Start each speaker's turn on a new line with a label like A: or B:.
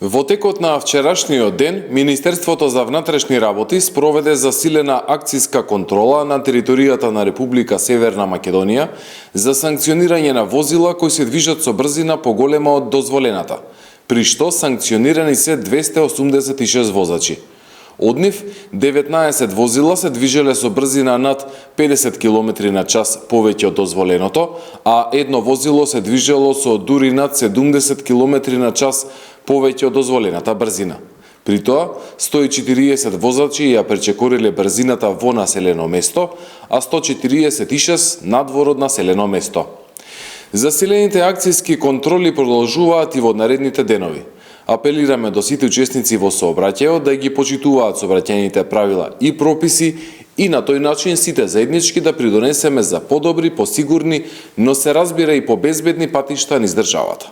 A: Во текот на вчерашниот ден, Министерството за внатрешни работи спроведе засилена акцијска контрола на територијата на Република Северна Македонија за санкционирање на возила кои се движат со брзина поголема од дозволената, при што санкционирани се 286 возачи. Од нив, 19 возила се движеле со брзина над 50 км на час повеќе од дозволеното, а едно возило се движело со дури над 70 км на час повеќе од дозволената брзина. При тоа, 140 возачи ја пречекориле брзината во населено место, а 146 надвор од населено место. Засилените акцијски контроли продолжуваат и во наредните денови. Апелираме до сите учесници во сообраќајот да ги почитуваат сообраќајните правила и прописи и на тој начин сите заеднички да придонесеме за подобри, посигурни, но се разбира и побезбедни патишта низ државата.